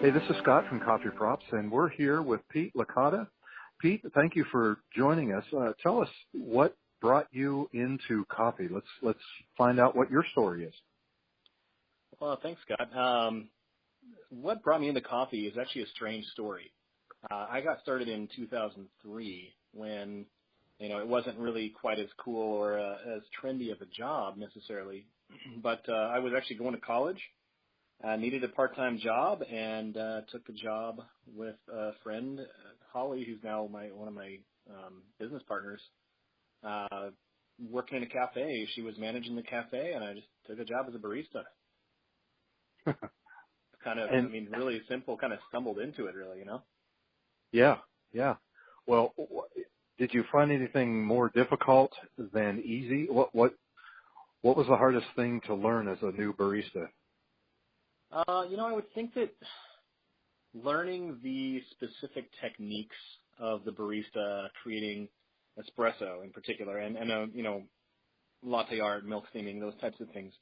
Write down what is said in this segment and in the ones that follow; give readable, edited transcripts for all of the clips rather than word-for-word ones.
Hey, this is Scott from Coffeeprops, and we're here with Pete Licata. Pete, thank you for joining us. Tell us what brought you into coffee. Let's find out what your story is. Well, thanks, Scott. What brought me into coffee is actually a strange story. I got started in 2003 when, it wasn't really quite as cool or as trendy of a job necessarily, but I was actually going to college. I needed a part-time job and took a job with a friend, Holly, who's now one of my business partners, working in a cafe. She was managing the cafe, and I just took a job as a barista. Really simple, kind of stumbled into it, really, Yeah. Well, did you find anything more difficult than easy? What was the hardest thing to learn as a new barista? I would think that learning the specific techniques of the barista creating espresso in particular and latte art, milk steaming, those types of things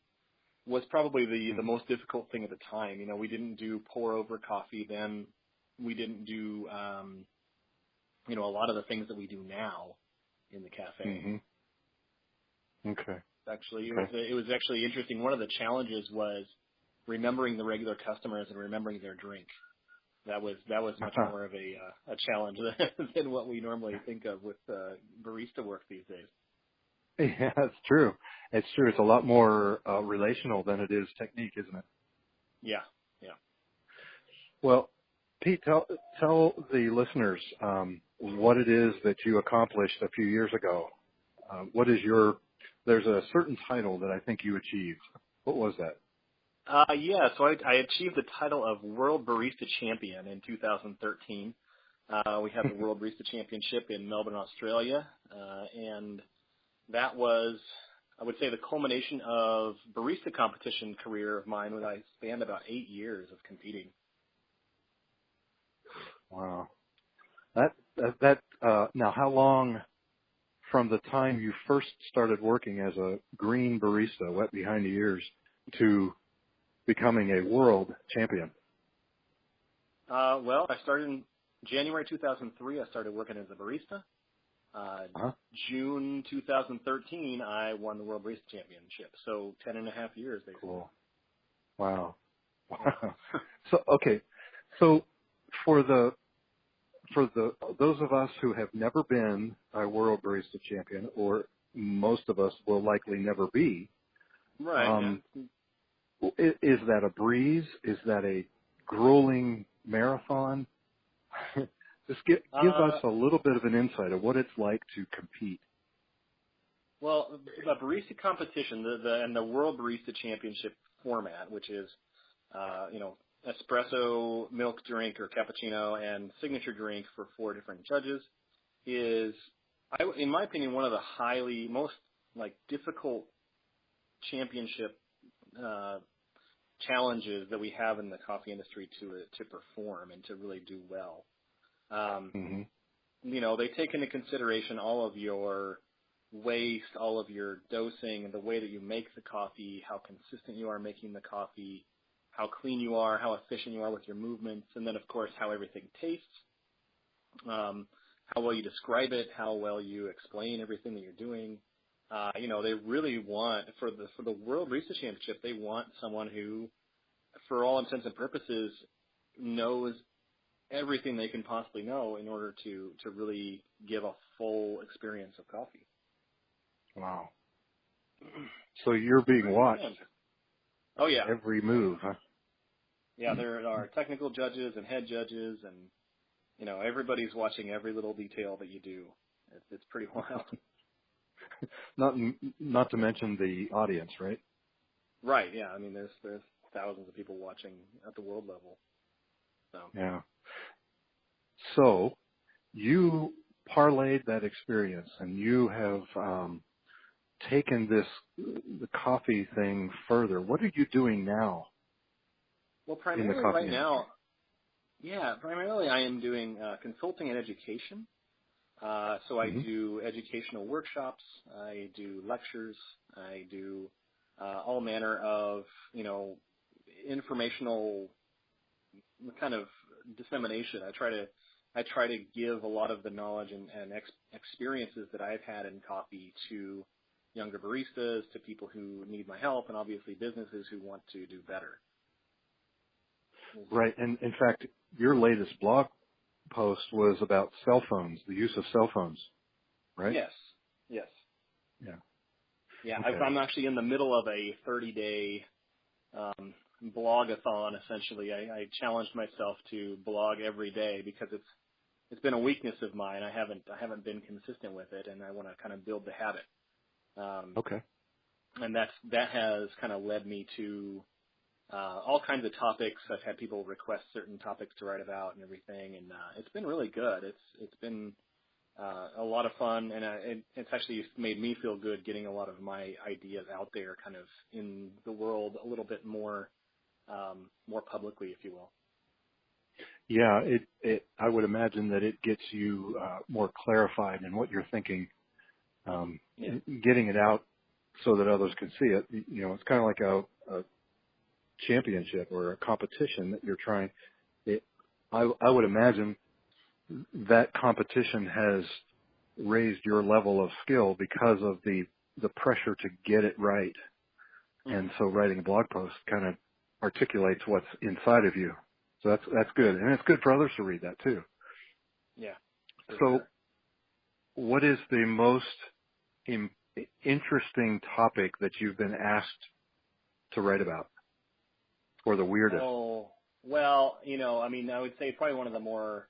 was probably the most difficult thing at the time. We didn't do pour over coffee then. We didn't do, a lot of the things that we do now in the cafe. Mm-hmm. Okay. Actually, it was actually interesting. One of the challenges was remembering the regular customers and remembering their drink. That was much more of a challenge than what we normally think of with barista work these days. Yeah, it's true. It's true. It's a lot more relational than it is technique, isn't it? Yeah. Well, Pete, tell the listeners what it is that you accomplished a few years ago. There's a certain title that I think you achieved. What was that? So I achieved the title of World Barista Champion in 2013. We had the World Barista Championship in Melbourne, Australia, and that was, I would say, the culmination of barista competition career of mine when I spanned about 8 years of competing. Wow. Now, how long from the time you first started working as a green barista, wet behind the ears, to becoming a world champion? Well, I started in January 2003. I started working as a barista. June 2013, I won the World Barista Championship. So 10 and a half years, basically. Cool. Wow. So for those of us who have never been a World Barista Champion, or most of us will likely never be, right? Is that a breeze? Is that a grueling marathon? Just give us a little bit of an insight of what it's like to compete. Well, the barista competition, and the World Barista Championship format, which is, espresso, milk drink, or cappuccino, and signature drink for 4 different judges, is, in my opinion, one of the most difficult championship challenges that we have in the coffee industry to perform and to really do well. They take into consideration all of your waste, all of your dosing, and the way that you make the coffee, how consistent you are making the coffee, how clean you are, how efficient you are with your movements, and then, of course, how everything tastes, how well you describe it, how well you explain everything that you're doing. They really want, for the World Barista Championship, they want someone who, for all intents and purposes, knows everything they can possibly know in order to really give a full experience of coffee. Wow. So you're being watched. Oh, yeah. Every move, huh? Yeah, there are technical judges and head judges, and, everybody's watching every little detail that you do. It's pretty wild. Not to mention the audience, right? Right, yeah. I mean, there's thousands of people watching at the world level. So. Yeah. So you parlayed that experience, and you have taken the coffee thing further. What are you doing now? Well, primarily right now, primarily I am doing consulting and education. So I do educational workshops, I do lectures, I do all manner of, informational kind of dissemination. I try to give a lot of the knowledge and experiences that I've had in coffee to younger baristas, to people who need my help, and obviously businesses who want to do better. Right. And in fact, your latest blog post was about cell phones, the use of cell phones, right? Yes. Yes. Yeah. Yeah. Okay. I'm actually in the middle of a 30-day blogathon. Essentially, I challenged myself to blog every day because it's been a weakness of mine. I haven't been consistent with it, and I want to kind of build the habit. Okay. And that has kind of led me to all kinds of topics. I've had people request certain topics to write about and everything, and it's been really good. It's been a lot of fun, and it's actually made me feel good getting a lot of my ideas out there, kind of in the world a little bit more publicly, if you will. Yeah, I would imagine that it gets you more clarified in what you're thinking, getting it out so that others can see it. You know, it's kind of like a championship or a competition that you're trying. I would imagine that competition has raised your level of skill because of the pressure to get it right. Mm-hmm. And so writing a blog post kind of articulates what's inside of you. So that's good. And it's good for others to read that too. Yeah. So sure. what is the most interesting topic that you've been asked to write about? Or the weirdest? Oh, well, I mean, I would say probably one of the more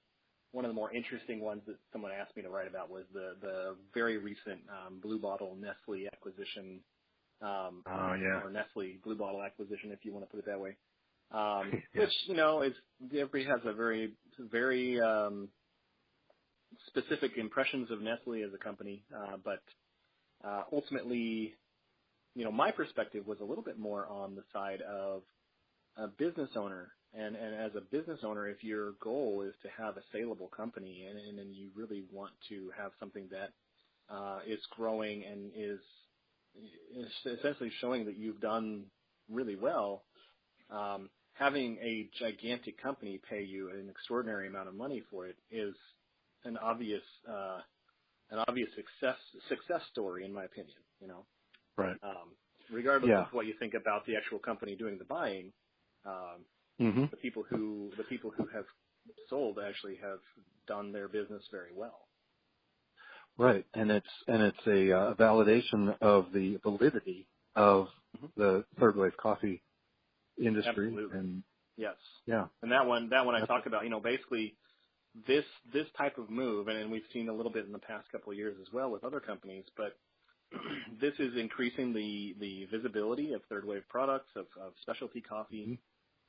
interesting ones that someone asked me to write about was the very recent Blue Bottle Nestle acquisition, or Nestle Blue Bottle acquisition, if you want to put it that way. Which everybody has a very specific impressions of Nestle as a company, but ultimately, my perspective was a little bit more on the side of a business owner. And as a business owner, if your goal is to have a saleable company and you really want to have something that is growing and is essentially showing that you've done really well, having a gigantic company pay you an extraordinary amount of money for it is an obvious success story, in my opinion. Right. Regardless of what you think about the actual company doing the buying. The people who have sold actually have done their business very well. Right, and it's a validation of the validity of the third wave coffee industry. Absolutely. And yes. Yeah. And that one I talk about, basically this type of move, and we've seen a little bit in the past couple of years as well with other companies, but this is increasing the visibility of third wave products, of specialty coffee.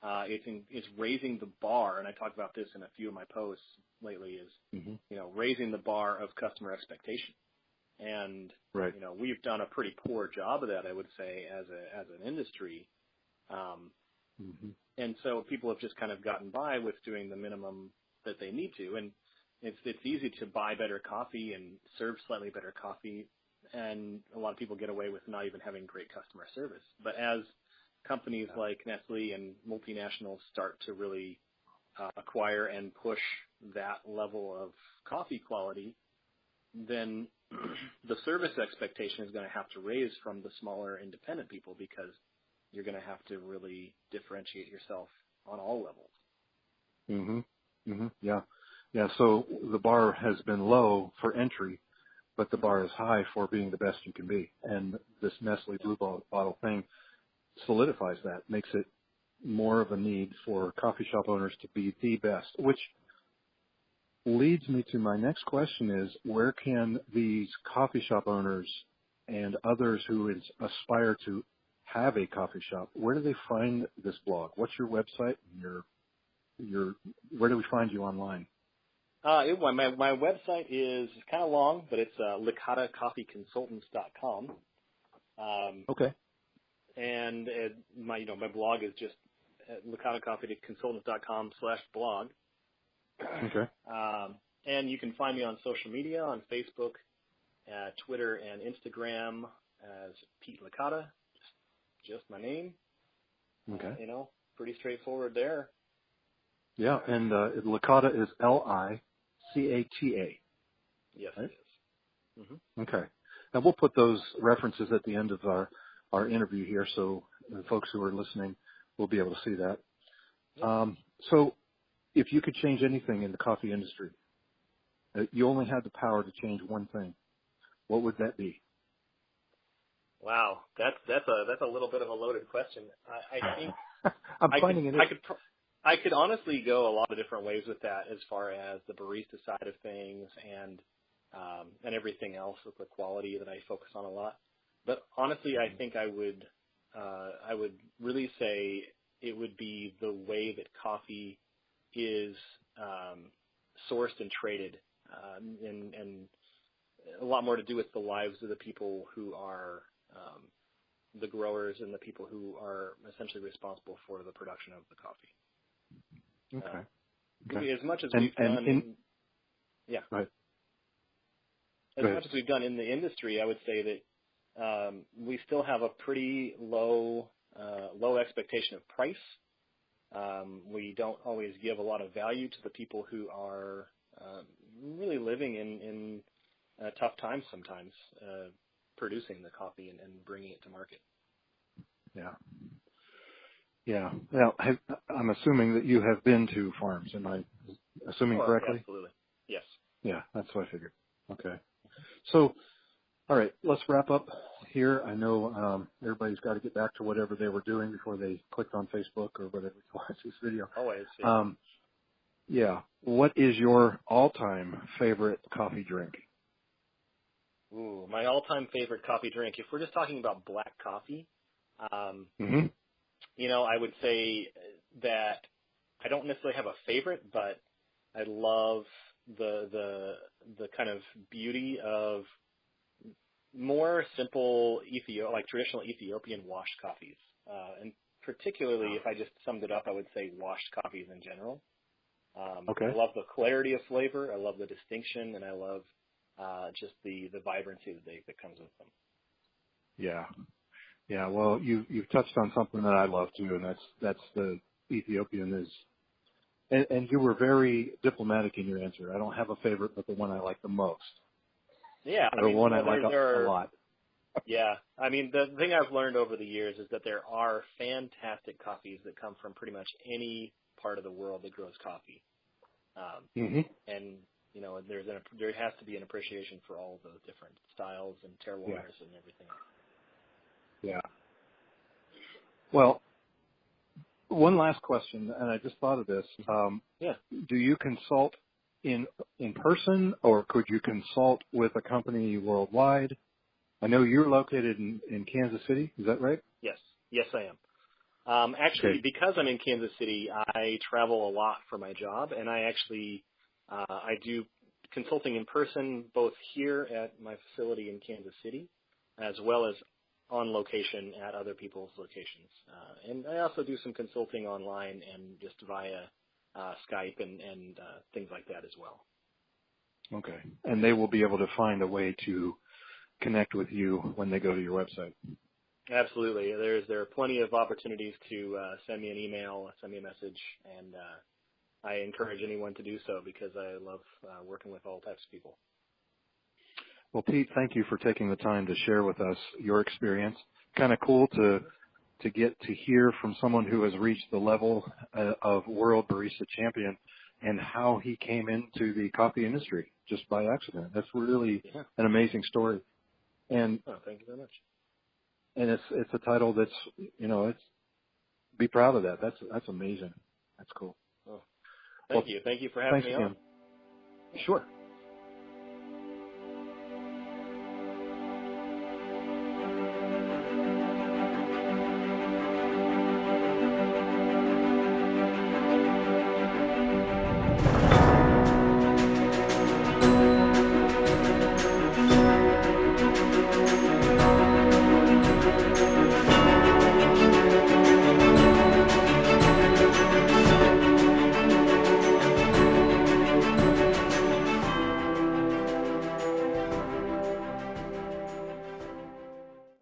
It's raising the bar, and I talk about this in a few of my posts lately, is raising the bar of customer expectation. And we've done a pretty poor job of that, I would say, as an industry. And so people have just kind of gotten by with doing the minimum that they need to. And it's easy to buy better coffee and serve slightly better coffee, and a lot of people get away with not even having great customer service. But as companies like Nestle and multinationals start to really acquire and push that level of coffee quality, then the service expectation is going to have to raise from the smaller independent people, because you're going to have to really differentiate yourself on all levels. Yeah. So the bar has been low for entry, but the bar is high for being the best you can be. And this Nestle Blue Bottle thing solidifies that, makes it more of a need for coffee shop owners to be the best, which leads me to my next question is, where can these coffee shop owners and others who aspire to have a coffee shop, where do they find this blog? What's your website? Where do we find you online? My website is kind of long, but it's licatacoffeeconsultants.com. Okay. And my blog is just licatacoffeeconsultants.com/blog. Okay. And you can find me on social media, on Facebook, Twitter, and Instagram as Pete Licata, just my name. Okay. Pretty straightforward there. Yeah, and Licata is Licata. Yes, Right? it is. Mm-hmm. Okay. And we'll put those references at the end of our interview here, so the folks who are listening will be able to see that. Yep. So if you could change anything in the coffee industry, you only had the power to change one thing, what would that be? Wow, that's a little bit of a loaded question. I think I'm finding it. I could honestly go a lot of different ways with that, as far as the barista side of things and everything else with the quality that I focus on a lot. But honestly, I think I would really say it would be the way that coffee is sourced and traded, and a lot more to do with the lives of the people who are the growers and the people who are essentially responsible for the production of the coffee. Okay. As much as we've done, right. As much as we've done in the industry, I would say that we still have a pretty low expectation of price. We don't always give a lot of value to the people who are really living in tough times sometimes, producing the coffee and bringing it to market. Yeah. Yeah. Now, I'm assuming that you have been to farms. Am I assuming correctly? Absolutely. Yes. Yeah, that's what I figured. Okay. So, all right, let's wrap up here. I know everybody's got to get back to whatever they were doing before they clicked on Facebook or whatever to watch this video. Always. Yeah. What is your all-time favorite coffee drink? Ooh, my all-time favorite coffee drink. If we're just talking about black coffee, I would say that I don't necessarily have a favorite, but I love the kind of beauty of more simple traditional Ethiopian washed coffees, and particularly if I just summed it up, I would say washed coffees in general. Okay. I love the clarity of flavor, I love the distinction, and I love just the vibrancy that comes with them. Yeah. Yeah. Well, you've touched on something that I love too, and that's the Ethiopian is. And you were very diplomatic in your answer. I don't have a favorite, but the one I like the most. Yeah, the one I like a lot. Yeah, I mean, the thing I've learned over the years is that there are fantastic coffees that come from pretty much any part of the world that grows coffee. And there has to be an appreciation for all of those different styles and terroirs and everything else. Yeah. Well, one last question, and I just thought of this. Do you consult in person, or could you consult with a company worldwide? I know you're located in Kansas City. Is that right? Yes, I am. Actually, because I'm in Kansas City, I travel a lot for my job, and I actually I do consulting in person both here at my facility in Kansas City, as well as on location at other people's locations. And I also do some consulting online and just via Skype and things like that as well. Okay. And they will be able to find a way to connect with you when they go to your website. Absolutely. There are plenty of opportunities to send me an email, send me a message, and I encourage anyone to do so because I love working with all types of people. Well, Pete, thank you for taking the time to share with us your experience. Kind of cool to get to hear from someone who has reached the level of World Barista Champion and how he came into the coffee industry just by accident. That's really an amazing story. And thank you very much. And it's a title that's, it's be proud of that. That's amazing. That's cool. Thank you. Thank you for having me on. Sure.